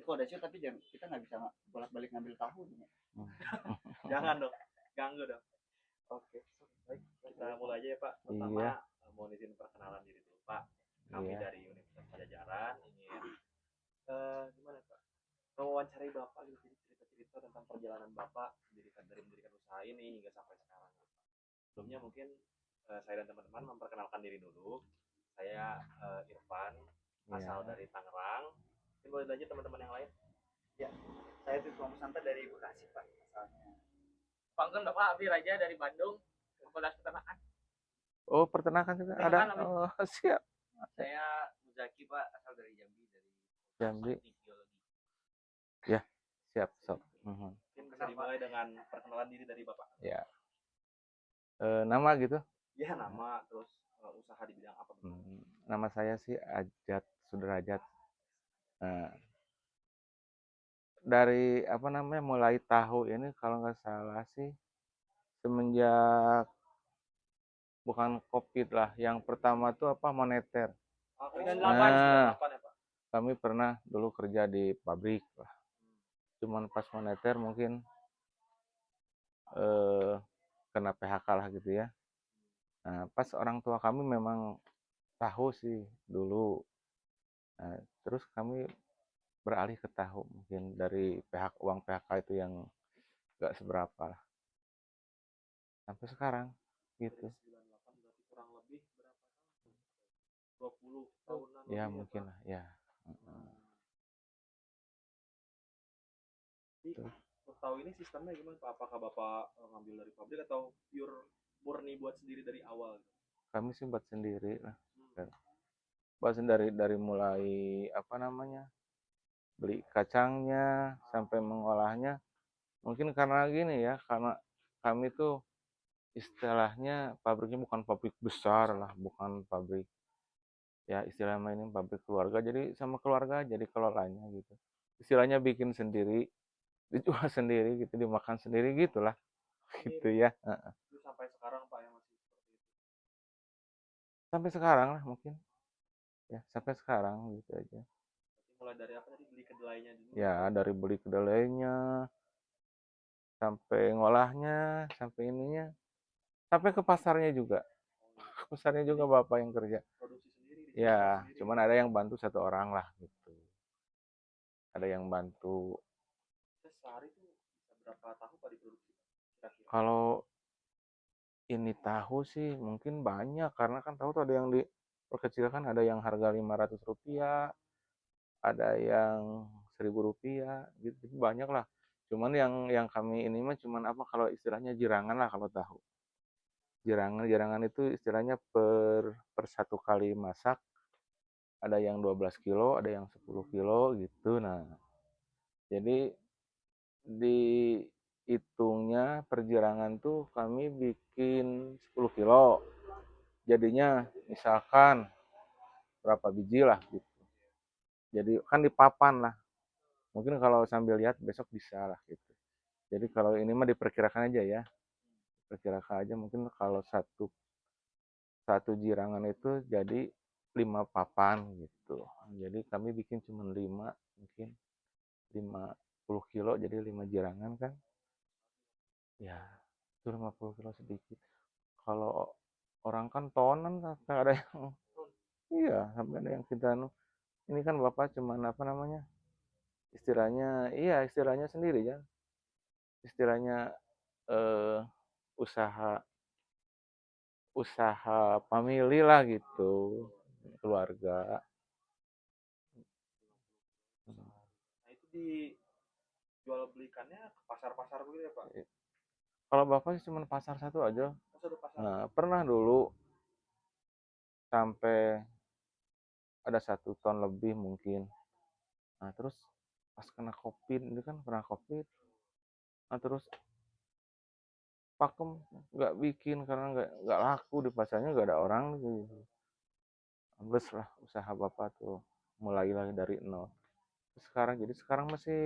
kalau udah siut tapi jangan, kita nggak bisa bolak-balik ngambil tahu nih. Jangan dong, ganggu dong. Oke, baik. Kita mulai aja ya Pak. Iya, Pertama, mohon izin perkenalan diri dulu Pak. Kami iya. dari Universitas Pajajaran ingin gimana Pak? Mewawancarai Bapak gitu, jadi cerita-cerita tentang perjalanan Bapak dari mendirikan usaha ini hingga sampai sekarang. Sebelumnya mungkin saya dan teman-teman memperkenalkan diri dulu. Saya Irfan, asal Iya. dari Tangerang. Mungkin boleh aja teman-teman yang lain. Ya, saya itu Santa dari Bekasi Pak asalnya. Panggung Bapak Abi Raja dari Bandung, Fakultas Peternakan. Oh, peternakan juga ada. Peternakan, Abi. Oh, siap. Saya Muzaki Pak, asal dari Jambi, dari Jambi. Teknik Biologi. Ya, siap, sob. Mungkin bisa dimulai dengan perkenalan diri dari Bapak. Ya. Nama gitu? Ya, nama, terus usaha di bidang apa? Nama saya sih Ajat Sudrajat. Dari apa namanya mulai tahu ini kalau nggak salah sih semenjak bukan COVID lah. Yang pertama tuh apa moneter. Nah, 98 ya Pak. kami pernah dulu kerja di pabrik lah. Cuman pas moneter mungkin kena PHK lah gitu ya. Nah, pas orang tua kami memang tahu sih dulu. Nah, terus kami beralih ke tahu mungkin dari uang PHK itu yang gak seberapa lah. Sampai sekarang gitu. 98 berarti kurang lebih berapa tahun? 20 tahunan Ya lebih mungkin ya, lah ya. Jadi, untuk tahu ini sistemnya gimana Pak? Apakah Bapak ngambil dari pabrik atau pure murni buat sendiri dari awal? Kami sih buat sendiri lah. Buat sendiri dari mulai apa namanya beli kacangnya sampai mengolahnya. Mungkin karena gini ya, karena kami tuh istilahnya pabriknya bukan pabrik besar lah, bukan pabrik ya istilahnya ini pabrik keluarga, jadi sama keluarga jadi kelolanya gitu. Istilahnya bikin sendiri, dijual sendiri gitu, dimakan sendiri gitulah gitu ya. Itu sampai sekarang Pak yang masih seperti itu. Sampai sekarang lah mungkin ya, sampai sekarang gitu aja. Berarti mulai dari apa tadi, beli kedelainya dulu? Ya dari beli kedelainya sampai ngolahnya sampai ininya sampai ke pasarnya juga. Pasarnya juga bapak yang kerja. Produksi sendiri, Ya sendiri. cuman ada yang bantu satu orang lah gitu, ada yang bantu. Sehari tuh bisa berapa tahu Pak diproduksi? Kira-kira. Kalau ini tahu sih mungkin banyak, karena kan tahu tuh ada yang diperkecilkan, ada yang harga Rp500, ada yang Rp1.000 gitu, banyak lah. Cuman yang kami ini mah cuman apa kalau istilahnya jirangan lah kalau tahu. Jirangan itu istilahnya per satu kali masak ada yang 12 kilo, ada yang 10 kilo gitu. Nah, jadi dihitungnya perjirangan tuh kami bikin 10 kilo. Jadinya misalkan berapa biji lah gitu. Jadi kan di papan lah. Mungkin kalau sambil lihat besok bisa lah gitu. Jadi kalau ini mah diperkirakan aja ya. Perkirakan aja mungkin kalau satu jirangan itu jadi 5 papan gitu. Jadi kami bikin cuma 5, mungkin 50 kilo jadi 5 jirangan kan. Ya, itu 50 kilo sedikit. Kalau orang kan tonan sampai ada yang iya, sampai ada yang kita ini kan Bapak cuman apa namanya? Istilahnya sendiri ya. Istilahnya eh, usaha usaha family lah gitu, keluarga. Nah itu dijual belikannya ke pasar-pasar begitu ya Pak? Kalau Bapak sih cuma pasar satu aja. Satu pasar. Nah, pernah dulu sampai ada 1 ton lebih mungkin. Nah, terus pas kena COVID, ini kan pernah COVID. Nah, terus pakem nggak bikin karena nggak laku di pasarnya, nggak ada orang gitu. Ambles lah usaha Bapak tuh, mulai lagi dari nol. Sekarang masih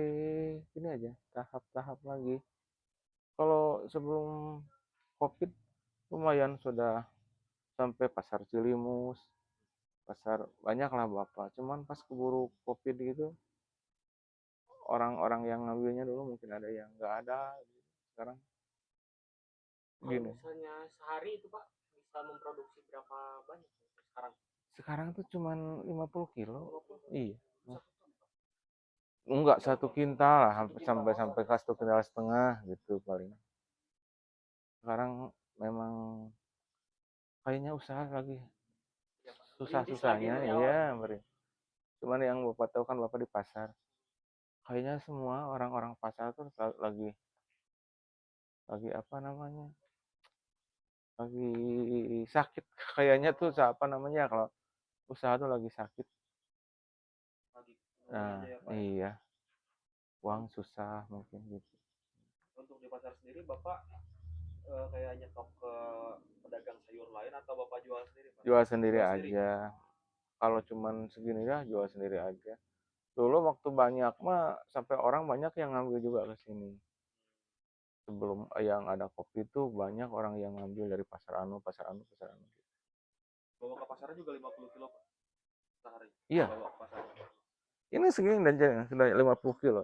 ini aja, tahap-tahap lagi. Kalau sebelum COVID lumayan sudah sampai pasar Cilimus, pasar banyak lah Bapak. Cuman pas keburu COVID gitu, orang-orang yang ngambilnya dulu mungkin ada yang nggak ada, sekarang Kalau gini. misalnya sehari itu Pak bisa memproduksi berapa banyak sekarang? Sekarang tuh cuman 50 kilo. 50? Iya. Bisa Enggak 1 kintal lah, Satu kintal. sampai sampai ke 1,5 kintal gitu paling. Sekarang memang kayaknya usaha lagi ya, Pak. susah-susahnya Rintis lagi ya, Bri. Cuman yang Bapak tahu kan Bapak di pasar. Kayaknya semua orang-orang pasar tuh lagi apa namanya? Lagi sakit kayaknya tuh apa namanya kalau usaha tuh lagi sakit. Lagi Nah, aja ya Pak ya. iya. Uang susah mungkin gitu. Untuk di pasar sendiri Bapak kayak nyetok ke pedagang sayur lain atau Bapak jual sendiri Pak? Jual sendiri Jual sendiri. aja. Kalau cuman segini ya jual sendiri aja. Dulu waktu banyak mah sampai orang banyak yang ngambil juga ke sini. Sebelum yang ada kopi tuh banyak orang yang ngambil dari pasar anu, pasar anu, pasar anu. Bawa ke pasarnya juga 50 kilo Pak sehari. Iya, Bawa ke pasar. ini segini dan sudah 50 kilo.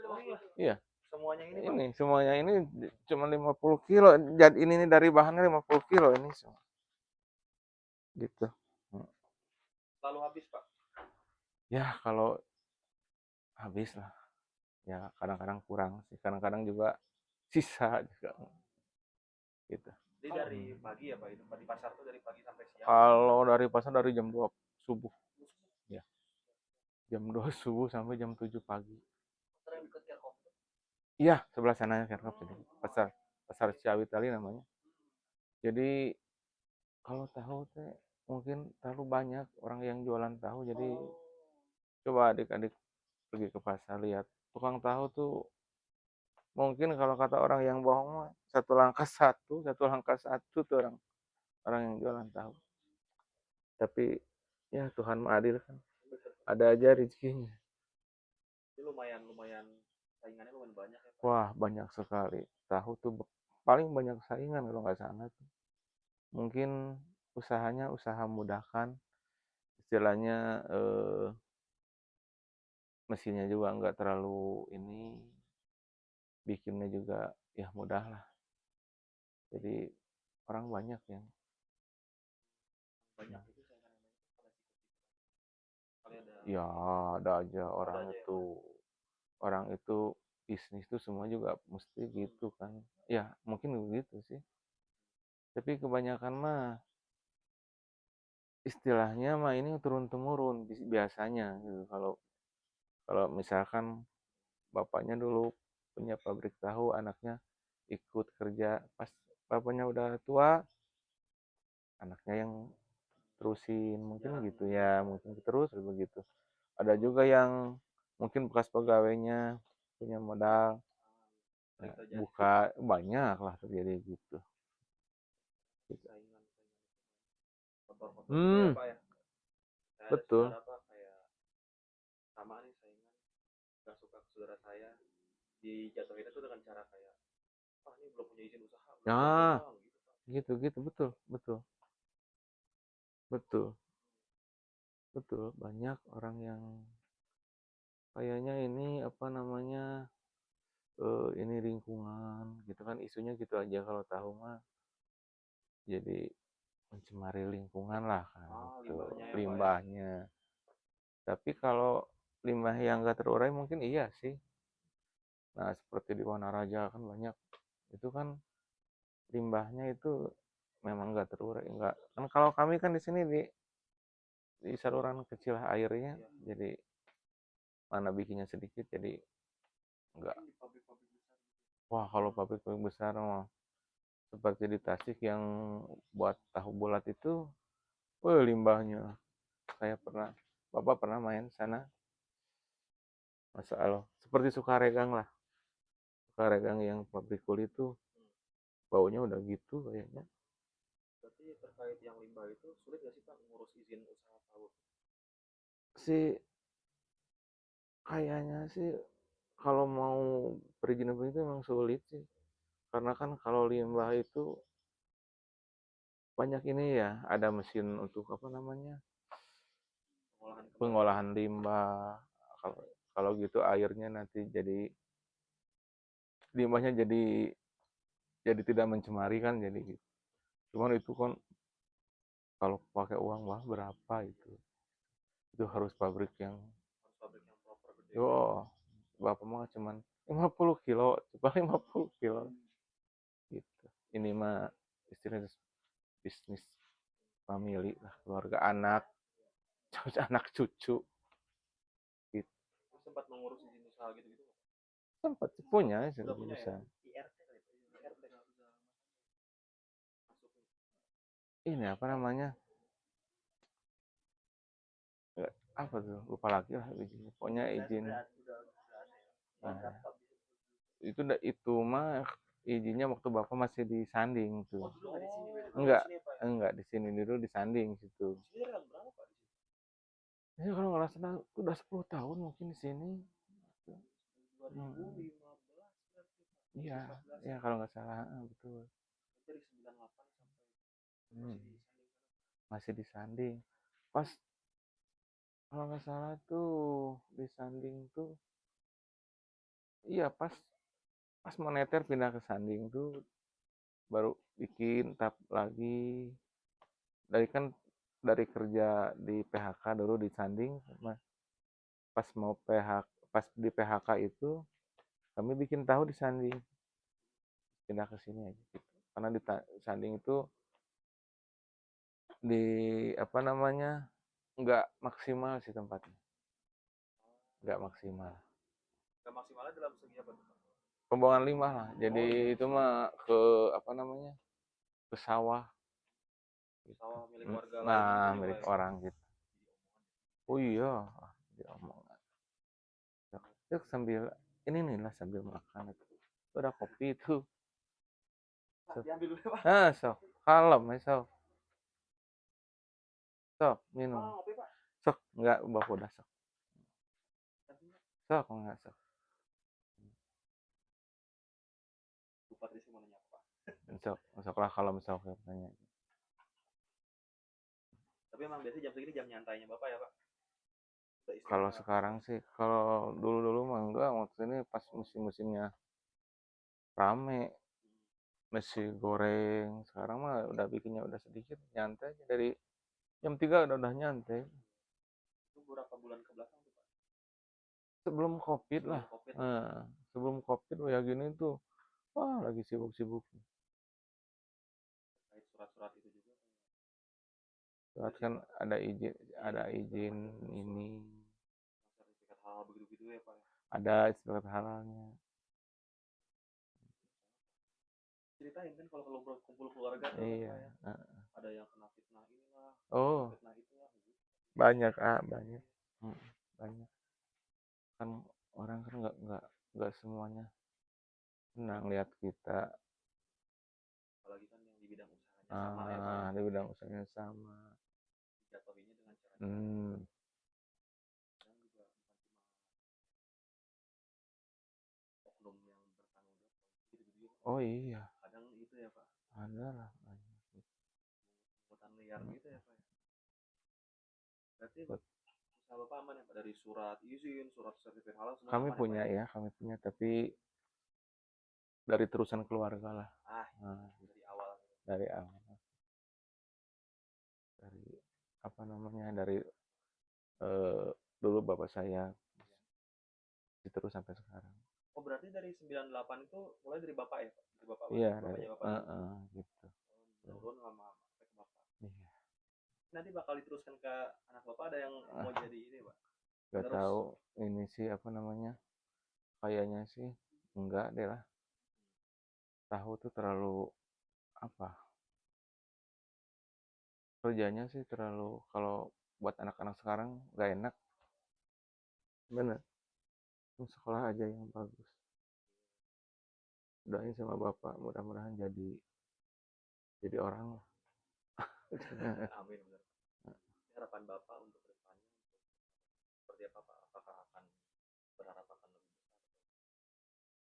Oh iya, Iya, semuanya ini Pak. ini semuanya ini cuma 50 kilo. Jadi ini dari bahannya 50 kilo ini semua. Gitu. Lalu habis Pak. Ya, kalau habis lah. Ya, kadang-kadang kurang sih. Kadang-kadang juga sisa juga. Gitu. Jadi dari pagi ya Pak itu di pasar tuh dari pagi sampai siang. Kalau dari pasar dari jam 2 subuh. Ya. Jam 2 subuh sampai jam 7 pagi. Pasar yang dekat Kerkop. Iya, sebelah sananya Kerkop jadi. Pasar Ciawi tali namanya. Jadi kalau tahu teh mungkin terlalu banyak orang yang jualan tahu, jadi coba adik-adik pergi ke pasar lihat tukang tahu tuh mungkin kalau kata orang yang bohong mah satu langkah satu tuh orang orang yang jualan tahu. Tapi ya Tuhan mah adil kan, ada aja rezekinya. Ini lumayan saingannya lumayan banyak ya Pak. Wah, banyak sekali. Tahu tuh paling banyak saingan kalau nggak salah tuh. Mungkin usahanya usaha mudahkan, istilahnya mesinnya juga nggak terlalu ini, bikinnya juga ya mudah lah. Jadi orang banyak yang Banyak itu saingannya pada kali ada ya ada aja orang aja ya, itu orang itu bisnis tuh semua juga mesti gitu kan. Ya mungkin begitu sih. Tapi kebanyakan mah istilahnya mah ini turun temurun biasanya gitu. Kalau kalau misalkan bapaknya dulu punya pabrik tahu, anaknya ikut kerja, pas bapaknya udah tua, anaknya yang terusin mungkin gitu ya, mungkin terus begitu. Ada juga yang mungkin bekas pegawainya punya modal, sering ya, terjadi buka banyak lah terjadi gitu. saingan motor-motor juga ya Pak ya. Saya ada Betul. saudara Pak kayak sama nih saingan nggak suka ke saudara saya dijatuhin itu dengan cara kayak ini belum punya izin usaha belum Nah, punya gitu Pak. gitu gitu betul betul betul betul banyak orang yang kayaknya ini apa namanya ini lingkungan gitu kan isunya gitu aja kalau tahu mah jadi mencemari lingkungan lah kan gitu, Limbahnya ya Pak ya. limbahnya. Tapi kalau limbah yang nggak terurai mungkin iya sih. Nah seperti di Wanaraja kan banyak itu kan limbahnya itu memang nggak terurai nggak kan kalau kami kan di sini di saluran kecil airnya jadi mana bikinnya sedikit jadi nggak. Di pabrik-pabrik besar Wah kalau pabrik-pabrik besar mah seperti di Tasik yang buat tahu bulat itu limbahnya saya pernah bapak pernah main sana masa Allah seperti Sukaregang lah Sukaregang yang pabrik kulit itu baunya udah gitu kayaknya berarti terkait yang limbah itu sulit nggak sih Pak ngurus izin usaha tahu sih kayaknya sih kalau mau perizinan itu memang sulit sih karena kan kalau limbah itu banyak ini ya ada mesin untuk apa namanya pengolahan pengolahan limbah kalau Kalau gitu airnya nanti jadi limbahnya jadi tidak mencemari kan, jadi gitu. Cuman itu kan kalau pakai uang mah berapa itu harus pabrik yang Harus pabrik yang proper gede. yo bapak mah cuman 50 kilo, coba 50 kilo gitu. Ini mah istilahnya bisnis family lah, keluarga, anak anak cucu gitu. Terus sempat mengurus izin usaha gitu-gitu nggak? Sempat punya Udah punya bisa ya? IRT kali Pak. IRT. Masuk nih. ini apa namanya, apa tuh, lupa lagi lah izinnya, pokoknya izin. Udah ada ya. Nah, Berapa? itu mah izinnya waktu bapak masih di Sanding tuh. Oh dulu nggak di sini berarti. Enggak, Di sini ya, Pak, ya? enggak di sini dulu, di Sanding situ. Di sini tahun berapa Pak di sini? Ya kalau nggak salah udah 10 tahun mungkin di sini. 2015 berarti Pak. Iya, 14 ya kalau nggak salah, betul. dari 98 sampai Hmm, masih di Sanding sana. masih di Sanding. Pas kalau nggak salah tuh di Sanding tuh, iya pas pas moneter pindah ke Sanding tuh baru bikin tap lagi. Dari kerja di PHK dulu di Sanding, pas mau PHK, pas di PHK itu kami bikin tahu di Sanding, pindah ke sini aja gitu. Karena di Sanding itu di apa namanya, nggak maksimal sih tempatnya, nggak maksimal. Nggak maksimalnya dalam segi apa tuh Pak? Pembuangan limbah lah, jadi Oh, iya. itu mah ke apa namanya, ke sawah gitu. Sawah milik warga lain Nah, gitu ya, milik Pak, ya? orang gitu. Oh iya, diomongan. Yuk sambil ini nih lah, sambil makan itu. Udah kopi itu. Pak, diambil dulu ya, Pak. Sok kalem ya, sok minum. Oh, ngopi Pak. Sok enggak, bapak udah sok. Sok enggak sok. Lupa tadi sih mau nanya apa Pak. Sok lah kalau misalnya tanya. Tapi emang biasanya jam segini jam nyantainya Bapak ya Pak? Udah Kalau istirahat. sekarang sih, kalau dulu mah enggak, waktu ini pas musim-musimnya rame, nasi goreng. Sekarang mah udah bikinnya udah sedikit, nyantai aja. Dari jam 3 udah nyantai. Itu berapa bulan ke belakang tuh Pak? Sebelum Covid Sebelum lah. Covid. Nah, sebelum Covid ya gini tuh, wah lagi sibuk-sibuk. Terkait surat-surat itu juga. Surat kan ada izin ini, Sertifikat halal begitu-gitu ya Pak. ada sertifikat halalnya. Ceritain kan kalau kumpul keluarga tuh Iya. Pak ya. Ada yang kena fitnah inilah, Oh, fitnah itulah. banyak banyak. Banyak. Kan orang kan nggak semuanya senang lihat kita Apalagi kan yang di bidang usahanya sama ya Pak. di bidang usahanya sama. Jatuhinnya dengan cara Hmm. kadang juga bukan cuma oknum yang bertanggung jawab gitu-gitu. Oh iya, Kadang itu ya Pak, ada lah banyak. pungutan liar gitu ya Pak ya. Berarti usaha Bapak aman ya Pak, dari surat izin, surat sertifikat halal semua Kami aman punya ya Pak? ya, kami punya, tapi dari terusan keluarga lah. Nah, Dari awal. dari awal, dari apa namanya, dari dulu bapak saya terus sampai sekarang. Oh berarti dari 98 itu mulai dari Bapak ya Pak? Dari Bapak, Iya, dari bapaknya Bapak dulu. gitu. Turun lama sampai ke Bapak. Iya. Nanti bakal diteruskan ke anak Bapak, ada yang mau jadi ini Pak? Gak Terus tahu ini sih apa namanya, kayaknya sih enggak deh lah. Tahu tuh terlalu apa, kerjanya sih terlalu, kalau buat anak-anak sekarang nggak enak. Bener, sekolah aja yang bagus. Doain sama bapak, mudah-mudahan jadi orang lah. amin benar. Harapan Bapak untuk kedepannya seperti apa Pak? Apakah akan berharap akan lebih besar?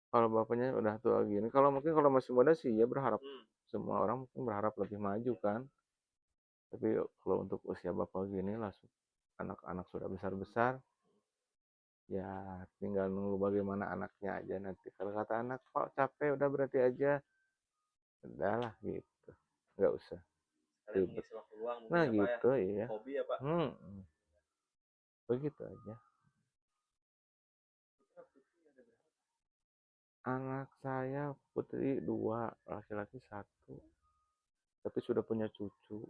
Kalau bapaknya udah tua gini, kalau mungkin kalau masih muda sih ya berharap, Hmm. semua orang mungkin berharap lebih maju kan. Tapi kalau untuk usia bapak gini lah, anak-anak sudah besar-besar, Ya tinggal nunggu bagaimana anaknya aja nanti. Kalau kata anak, Pak capek udah berarti aja. Udahlah gitu. Nggak usah Kalian ribet. mengisi waktu luang mungkin Nah ya Pak ya. gitu iya. Hobi ya Pak. Begitu aja. Anak saya putri 2, laki-laki 1. Tapi sudah punya cucu.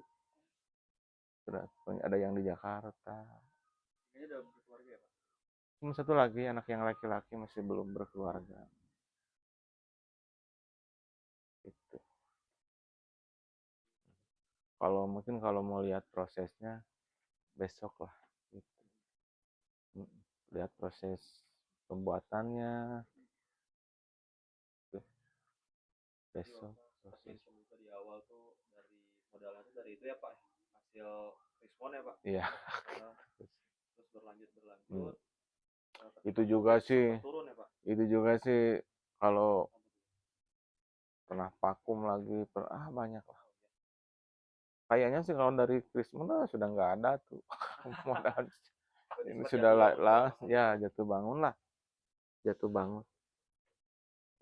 Sudah ada yang di Jakarta. Ini udah berkeluarga ya Pak. Cuma 1 lagi anak yang laki-laki masih belum berkeluarga. Gitu. Mungkin kalau mau lihat prosesnya besok lah. Gitu. Lihat proses pembuatannya. Besok proses. Semoga di awal tuh dari modalnya tuh dari itu ya Pak. Hasil respon ya Pak. Iya. Terus berlanjut. Itu juga sih. Turun ya Pak. Itu juga sih kalau pernah vakum lagi, banyak lah. Kayaknya sih kalau dari Krismon sudah nggak ada tuh modal. Ini sudah lah, ya jatuh bangun lah, jatuh bangun.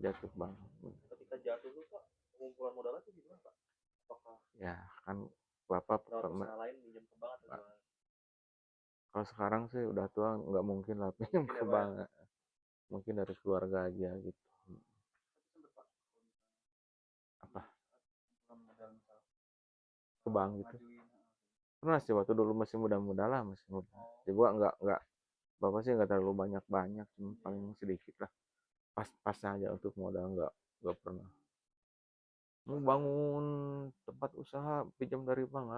Ketika jatuh tuh Pak, pengumpulan modalnya tuh gimana Pak? Apakah Ya kan bapak usaha lain minjem ke bank atau gimana? kalau sekarang sih udah tua nggak mungkin lah pinjam ke bank, mungkin dari keluarga aja gitu. Apa? Ke bank gitu. Pernah sih waktu dulu masih muda-muda lah, masih muda. Jadi gua nggak bapak sih nggak terlalu banyak, cuma paling sedikit lah. Pas aja untuk modal nggak pernah. Mau bangun tempat usaha pinjam dari bank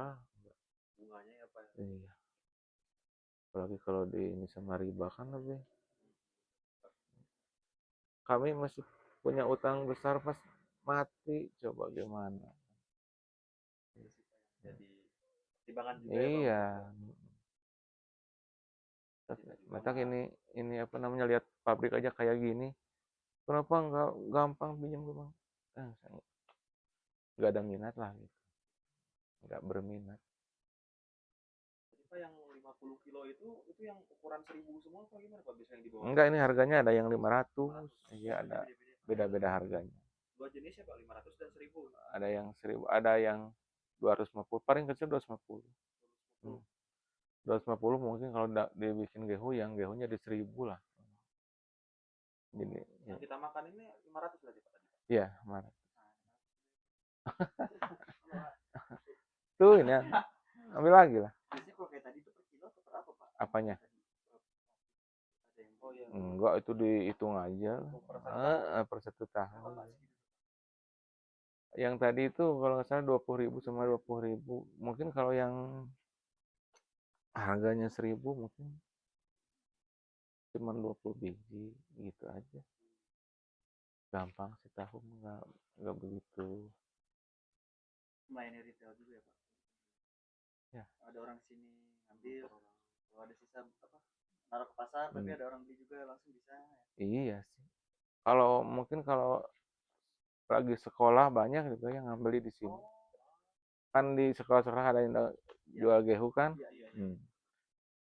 Bunganya ya Pak? Iya. Apalagi kalau di ini sama riba kan lebih. Kami masih punya utang besar pas mati, coba gimana? Jadi timbangan juga Iya. Ya, Mata ini apa namanya, lihat pabrik aja kayak gini, kenapa nggak gampang pinjam ke bank? Saya nggak ada minat lah gitu, nggak berminat. Jadi Pak yang 50 kilo itu yang ukuran 1000 semua apa gimana Pak biasanya yang dibawa? Enggak, ini harganya ada yang 500, iya ada beda-beda harganya. Dua jenis ya Pak, 500 dan 1000. Ada yang 1000, ada yang 250, paling kecil 250. 250 mungkin kalau dibikin gehunya di 1000 lah. Jadi yang kita makan ini 500 berarti Pak tadi? Iya, marah. Tuh ini ambil lagi lah. Biasanya kalau kayak tadi itu per kilo atau per apa Pak? Apanya? Oh iya. Enggak, itu dihitung aja per 1 tahun. Yang tadi itu kalau nggak salah 20.000 sama 20.000. Mungkin kalau yang harganya 1.000 mungkin cuma 20 biji gitu aja. Gampang sih, tahun nggak begitu. Melayani retail juga ya Pak? Ya. Ada orang sini ngambil, kalau ada sisa apa naruh ke pasar, tapi ada orang beli juga langsung bisa. Iya sih. Mungkin kalau lagi sekolah banyak juga yang ngambil di sini. Kan di sekolah-sekolah ada yang jual gehu kan.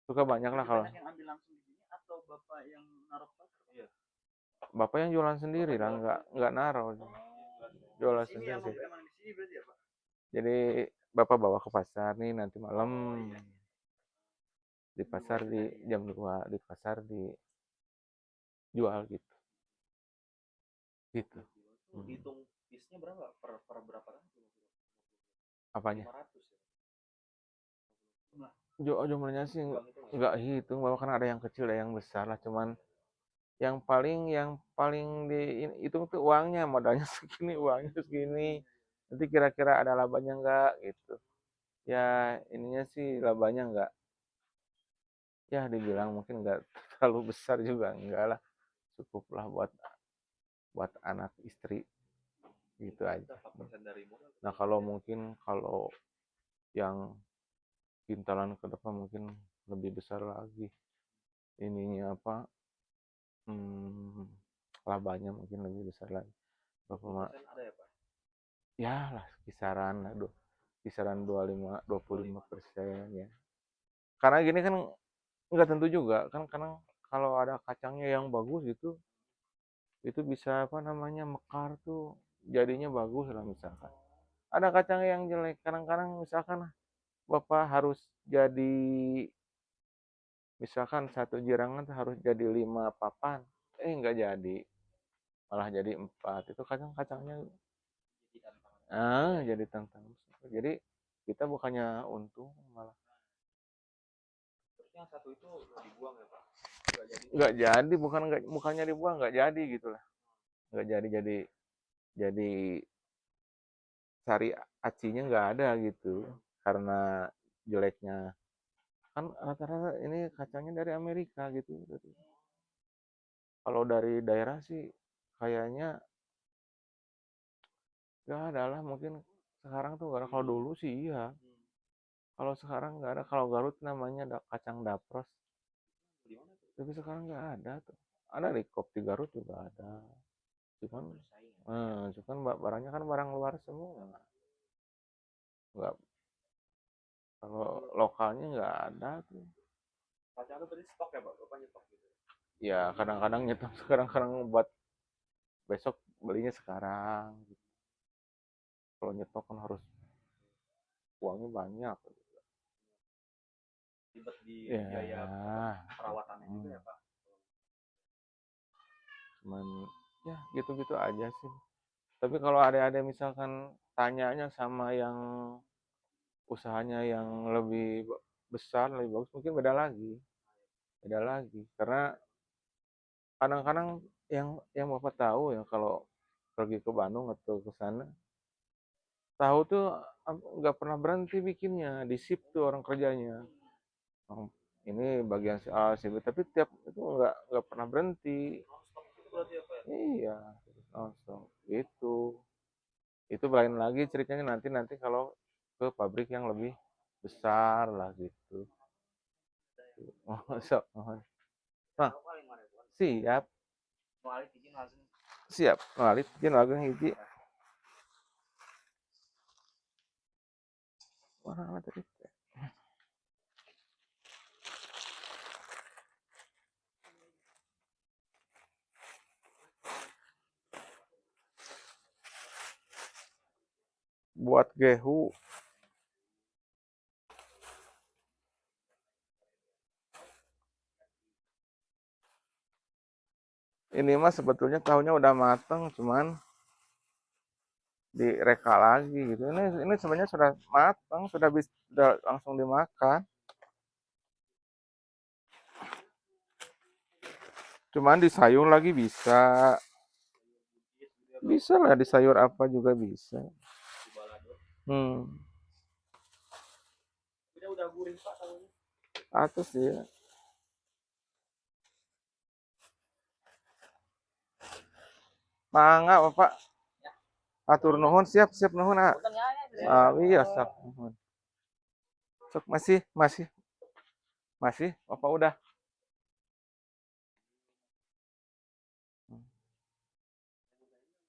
Suka banyak lah kalau. Banyak yang ambil langsung di sini atau bapak yang naruh ke pasar? Iya. Bapak yang jualan sendiri lah, nggak naruh. Jualan sendiri. Emang di sini berarti ya Pak? Jadi bapak bawa ke pasar nih nanti malam. Di pasar di jam 2 di pasar dijual gitu. Gitu. Hitung piece-nya berapa? Per berapa kan? Apanya? 500 ya? Jumlahnya sih nggak hitung, bahwa kan ada yang kecil ada yang besar lah, cuman yang paling dihitung tuh uangnya, modalnya segini, uangnya segini, nanti kira-kira ada labanya nggak gitu. Ya ininya sih labanya nggak, ya dibilang mungkin nggak terlalu besar juga, enggak lah, cukup lah buat anak istri gitu aja. Nah kalau yang kintalan ke depan mungkin lebih besar lagi ininya apa, labanya mungkin lebih besar lagi. Bapak ada ya Pak? Ya lah kisaran 25% ya. Karena gini kan nggak tentu juga kan, karena kalau ada kacangnya yang bagus gitu, itu bisa apa namanya mekar tuh jadinya bagus lah misalkan. Ada kacang yang jelek, kadang-kadang misalkan Bapak harus jadi misalkan satu jirangan tuh harus jadi 5 papan, nggak jadi, malah jadi 4. Itu kacang-kacangnya jadi tantangan. Jadi kita bukannya untung malah Terus yang satu itu dibuang ya Pak? Nggak jadi. nggak jadi, bukannya dibuang, nggak jadi gitulah, nggak jadi sari acinya nggak ada gitu karena jeleknya. Kan rata-rata ini kacangnya dari Amerika gitu. Kalau dari daerah sih kayaknya nggak ada lah, mungkin sekarang tuh nggak ada. Kalau dulu sih iya, kalau sekarang nggak ada. Kalau Garut namanya kacang dapros, Di mana tuh? tapi sekarang nggak ada tuh. Ada di Kop di Garut juga ada, cuman Bersaing ya. cuman barangnya kan barang luar semua, nggak, kalau lokalnya nggak ada tuh. Kacang itu berarti stok ya Pak? Bapak nyetok gitu. Ya kadang-kadang nyetok, kadang-kadang buat besok belinya sekarang gitu. Kalau nyetok kan harus uangnya banyak. Ribet di Ya, biaya perawatannya juga ya Pak. cuman ya gitu-gitu aja sih. Tapi kalau ada misalkan tanyanya sama yang usahanya yang lebih besar, lebih bagus, mungkin beda lagi. Karena kadang-kadang yang Bapak tahu ya, kalau pergi ke Bandung atau ke sana, tahu tuh nggak pernah berhenti bikinnya, di sip tuh orang kerjanya. Oh, ini bagian si A, si B, tapi tiap itu nggak pernah berhenti. Stok itu berarti ya Pak ya? Iya, nonstop. Itu lain lagi ceritanya nanti kalau ke pabrik yang lebih besar lah gitu. Oh, sok. Nah, siap, Mau alih izin langsung. siap. Ngalih, jeung lagu hiji. Mana tadi? Buat gehu. Ini mah sebetulnya tahunya udah mateng, cuman direka lagi gitu. Ini sebenarnya sudah matang, sudah langsung dimakan. Cuman disayur lagi bisa. Bisa lah disayur apa juga bisa. Di balado. Hmm. Udah gurih Pak tahunya. Atas ya. Mangga Bapak. Atur nuhun, siap nuhun. Iya, sak nuhun. Sok masih. Bapak udah.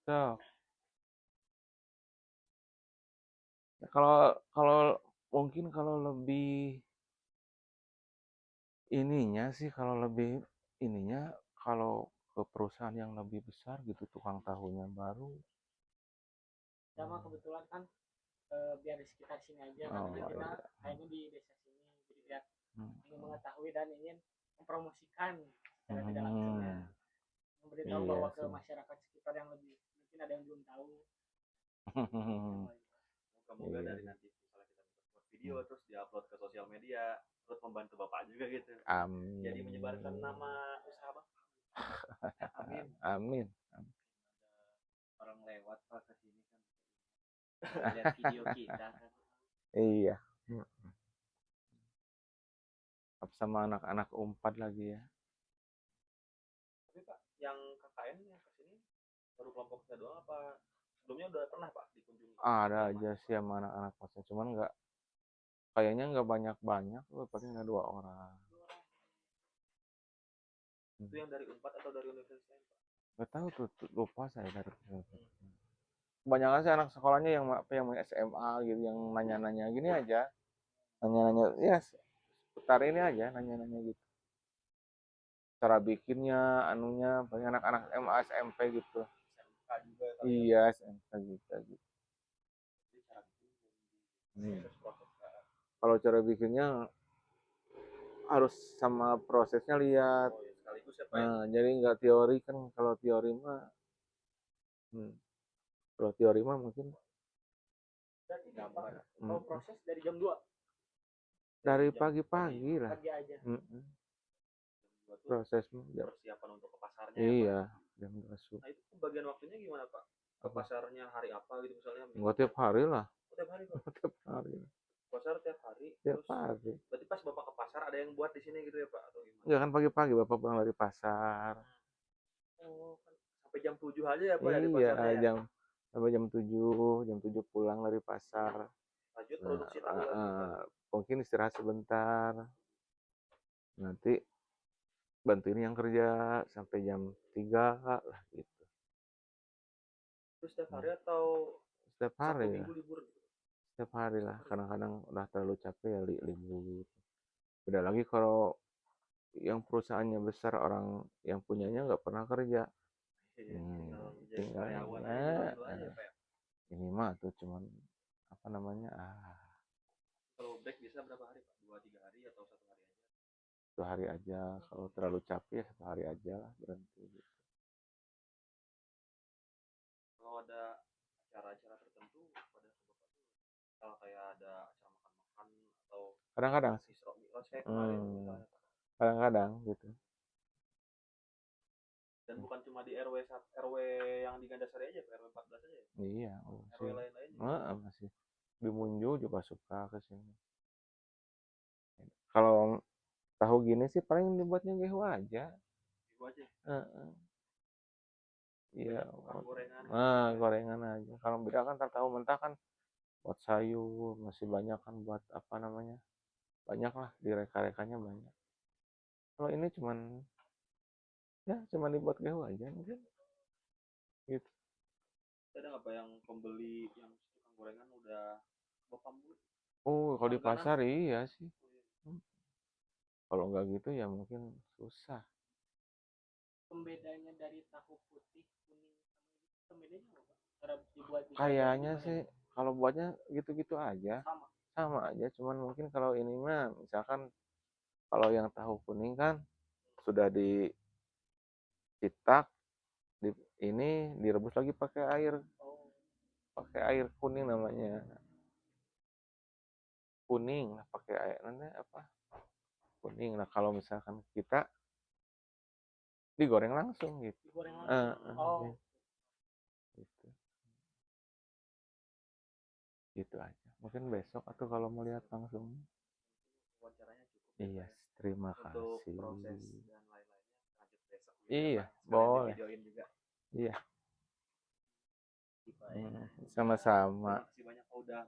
Sok. Kalau mungkin kalau lebih ininya sih, kalau ke perusahaan yang lebih besar gitu, tukang tahunya baru. Sama kebetulan kan biar di sekitar sini aja Oh, karena kita iya. kayaknya di desa sini jadi biar Hmm. ingin mengetahui dan ingin mempromosikan secara tidak langsung ya, memberitahu Iya bahwa ke sih. masyarakat sekitar yang lebih mungkin ada yang belum tahu. Moga-moga Iya. dari nanti misalnya kita buat video terus diupload ke sosial media, terus membantu Bapak juga gitu. Amin. Jadi menyebarkan nama usaha Bapak. Amin. Amin. Orang lewat Pak ke sini kan lihat video kita kan. Iya. Sama anak-anak Unpad lagi ya. Tapi Pak, yang KKN yang kesini baru kelompok kita doang apa sebelumnya udah pernah Pak dikunjungi? Ada aja sih sama anak-anak pasnya, cuman kayaknya nggak banyak-banyak, paling ada 2 orang. Itu yang dari Unpad atau dari universitas lain Pak? Nggak tahu tuh, lupa saya dari. Kebanyakan sih anak sekolahnya yang SMA gitu, yang nanya-nanya gini aja, nanya-nanya ya seputar ini aja, nanya-nanya gitu. cara bikinnya, anunya, banyak anak-anak SMA, SMP gitu. SMK juga kali ya. Iya, SMK gitu. Jadi cara bikin Hmm. terus proses Kalau cara bikinnya harus sama prosesnya lihat. oh ya sekaligus ya Pak ya. Nah, jadi nggak teori kan. Kalau teori mah, hmm, kalau teori mah mungkin Berarti Bapak hmm, mau proses dari jam 2 dari jam pagi-pagi lah. pagi aja. dua tuh Prosesnya. persiapan untuk ke pasarnya ya Pak. Iya, jam 2 subuh. Nah itu pembagian waktunya gimana Pak? Ke Apa? pasarnya hari apa gitu misalnya? Nggak tiap hari lah. Oh, tiap hari Pak. Tiap hari. Pasar tiap hari. Tiap Terus hari. berarti pas Bapak ke pasar ada yang buat di sini gitu ya Pak atau gimana? Enggak kan pagi-pagi Bapak pulang dari pasar. Oh, kan sampai jam 7 aja ya Pak ya di Iya, pasarnya ya. sampai jam 7 pulang dari pasar. Lanjut Nah, produksi tahu lagi Pak. mungkin istirahat sebentar. Nanti bantuin yang kerja sampai jam 3 lah gitu. Terus setiap hari atau Setiap Sabtu hari Minggu lah. libur gitu? Setiap hari lah. Kadang-kadang udah terlalu capek ya libur. Beda lagi kalau yang perusahaannya besar, orang yang punyanya nggak pernah kerja. Iya, tinggal jadi Tinggal karyawan aja ya, gitu aja ya Pak ya. ini mah tuh cuman apa namanya Kalau break bisa berapa hari Pak? 2-3 hari atau 1 hari aja? 1 hari aja. Kalau terlalu capek ya 1 hari aja lah berhenti gitu. Kalau ada acara-acara tertentu pada Bapak tuh kalau kayak ada acara makan-makan atau Kadang-kadang sih. Isra Mi'raj kayak kemarin misalnya Pak. Kadang-kadang gitu. Dan bukan cuma di RW yang di Gandasari aja, Pak, RW 14 aja ya. Iya, RW lain-lain juga. masih di Munju juga suka ke sini. Kalau tahu gini sih paling dibuatnya gehu aja. Gitu aja. Heeh. Iya, Bukan gorengan. gorengan aja. Kalau beda kan tahu mentah kan buat sayur, masih banyak kan buat apa namanya? Banyak lah di reka-rekanya banyak. Kalau ini cuman dibuat gehu aja mungkin. Gitu. Ada nggak Pak yang pembeli yang tukang gorengan udah Bapak beli? Oh, kalau di Langganan? pasar iya sih. Kalau nggak gitu ya mungkin susah. Pembedanya dari tahu putih, kuning sama ini pembedanya apa Pak? Cara dibuat bisa Kayaknya gimana? sih kalau buatnya gitu-gitu aja. Sama. Sama aja, cuman mungkin kalau ini mah misalkan kalau yang tahu kuning kan sudah dicitak, ini direbus lagi pakai air kuning namanya. Kuning lah pakai air namanya apa? Kuning. Nah, kalau misalkan kita digoreng langsung gitu. Digoreng langsung. Gitu. Gitu aja. Mungkin besok atau kalau mau lihat langsung. Wawancaranya cukup. Iya, terima Untuk kasih. proses dan lain-lainnya lanjut besok. Iya, Sekalian boleh. videoin juga. Iya. Pak, ya. Sama-sama. Terima kasih banyak Pak udah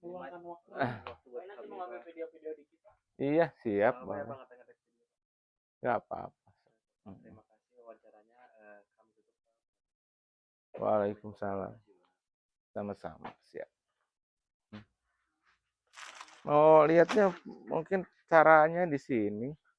Meluangkan waktu. waktu buat Nanti kami, mau ngambil Pak. video-video di kita. Iya, siap, Boleh boleh. banget ngetek video. Nggak apa-apa. Terima kasih wawancaranya. Kami tutup. Waalaikumsalam. Sama-sama, siap. Oh, lihatnya mungkin caranya di sini.